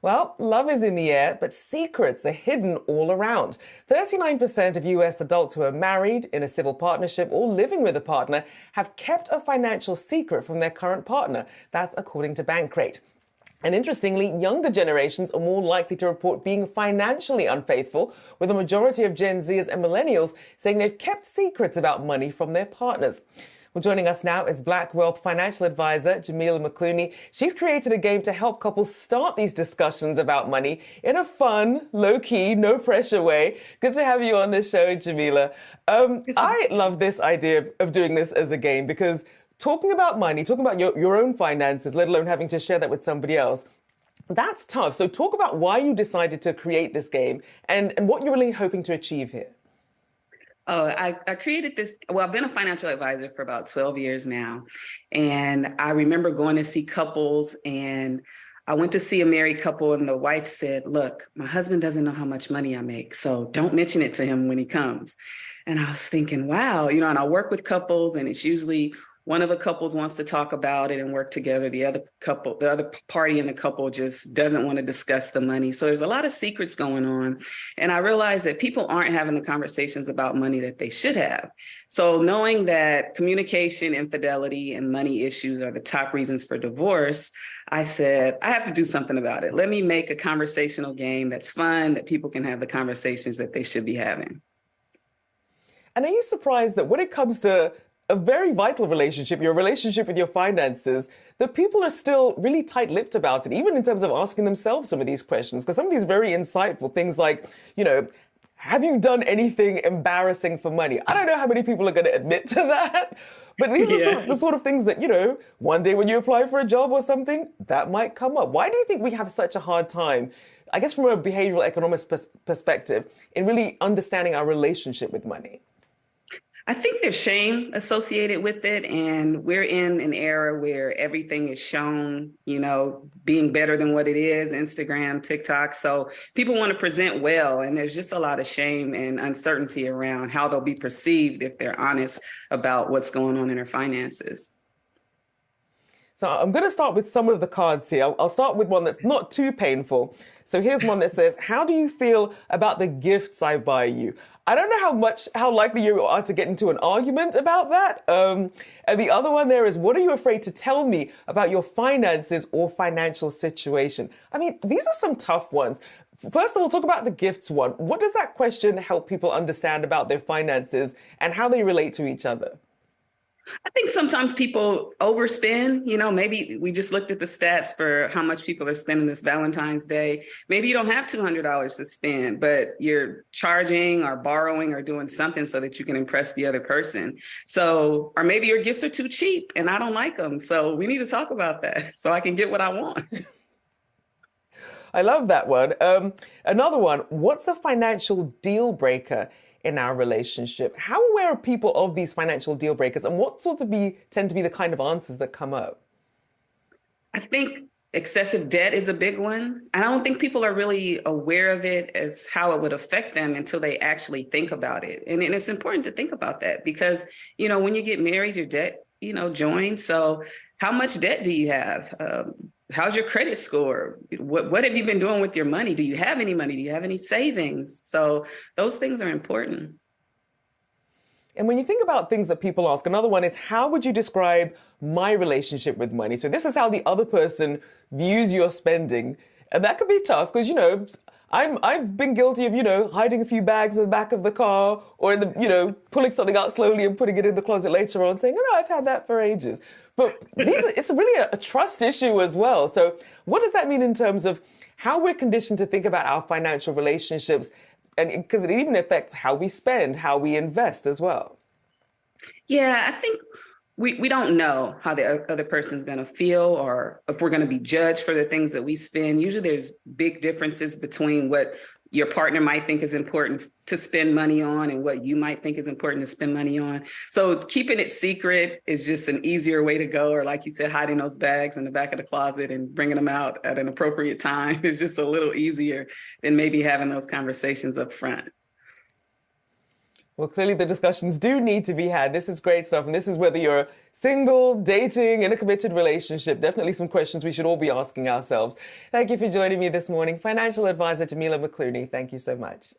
Well, love is in the air, but secrets are hidden all around. 39% of US adults who are married, in a civil partnership, or living with a partner have kept a financial secret from their current partner. That's according to Bankrate. And interestingly, younger generations are more likely to report being financially unfaithful, with a majority of Gen Zers and millennials saying they've kept secrets about money from their partners. Well, joining us now is Black Wealth Financial Advisor Jamilah McCluney. She's created a game to help couples start these discussions about money in a fun, low-key, no-pressure way. Good to have you on the show, Jamilah. I love this idea of doing this as a game because talking about money, talking about your own finances, let alone having to share that with somebody else, that's tough. So talk about why you decided to create this game and what you're really hoping to achieve here. Oh, I created this. Well, I've been a financial advisor for about 12 years now. And I remember going to see couples, and I went to see a married couple, and the wife said, "Look, my husband doesn't know how much money I make, so don't mention it to him when he comes." And I was thinking, wow, and I work with couples, and it's usually one of the couples wants to talk about it and work together. The other party in the couple just doesn't want to discuss the money. So there's a lot of secrets going on. And I realized that people aren't having the conversations about money that they should have. So knowing that communication, infidelity, and money issues are the top reasons for divorce, I said, I have to do something about it. Let me make a conversational game that's fun, that people can have the conversations that they should be having. And are you surprised that when it comes to a very vital relationship, your relationship with your finances, that people are still really tight-lipped about it, even in terms of asking themselves some of these questions? Because some of these very insightful things like, have you done anything embarrassing for money? I don't know how many people are going to admit to that, but these are the sort of things that, one day when you apply for a job or something, that might come up. Why do you think we have such a hard time, I guess from a behavioral economics perspective, in really understanding our relationship with money? I think there's shame associated with it. And we're in an era where everything is shown, being better than what it is, Instagram, TikTok. So people want to present well. And there's just a lot of shame and uncertainty around how they'll be perceived if they're honest about what's going on in their finances. So I'm going to start with some of the cards here. I'll start with one that's not too painful. So here's one that says, how do you feel about the gifts I buy you? I don't know how likely you are to get into an argument about that. And the other one there is, what are you afraid to tell me about your finances or financial situation? I mean, these are some tough ones. First of all, talk about the gifts one. What does that question help people understand about their finances and how they relate to each other? I think sometimes people overspend. Maybe we just looked at the stats for how much people are spending this Valentine's Day. Maybe you don't have $200 to spend, but you're charging or borrowing or doing something so that you can impress the other person. So, or maybe your gifts are too cheap and I don't like them. So we need to talk about that so I can get what I want. I love that one. Another one, what's a financial deal breaker in our relationship? How aware are people of these financial deal breakers, and what tend to be the kind of answers that come up? I think excessive debt is a big one. I don't think people are really aware of it as how it would affect them until they actually think about it. And it's important to think about that because, when you get married, your debt, joins. So how much debt do you have? How's your credit score? What have you been doing with your money? Do you have any money? Do you have any savings? So those things are important. And when you think about things that people ask, another one is, how would you describe my relationship with money? So this is how the other person views your spending. And that could be tough because, I've been guilty of, hiding a few bags in the back of the car or pulling something out slowly and putting it in the closet later on saying, I've had that for ages. But it's really a trust issue as well. So what does that mean in terms of how we're conditioned to think about our financial relationships? And because it even affects how we spend, how we invest as well. Yeah, I think we don't know how the other person's going to feel or if we're going to be judged for the things that we spend. Usually there's big differences between what your partner might think is important to spend money on and what you might think is important to spend money on. So keeping it secret is just an easier way to go. Or like you said, hiding those bags in the back of the closet and bringing them out at an appropriate time is just a little easier than maybe having those conversations up front. Well, clearly the discussions do need to be had. This is great stuff. And this is whether you're single, dating, in a committed relationship. Definitely some questions we should all be asking ourselves. Thank you for joining me this morning. Financial advisor Jamilah McCluney. Thank you so much.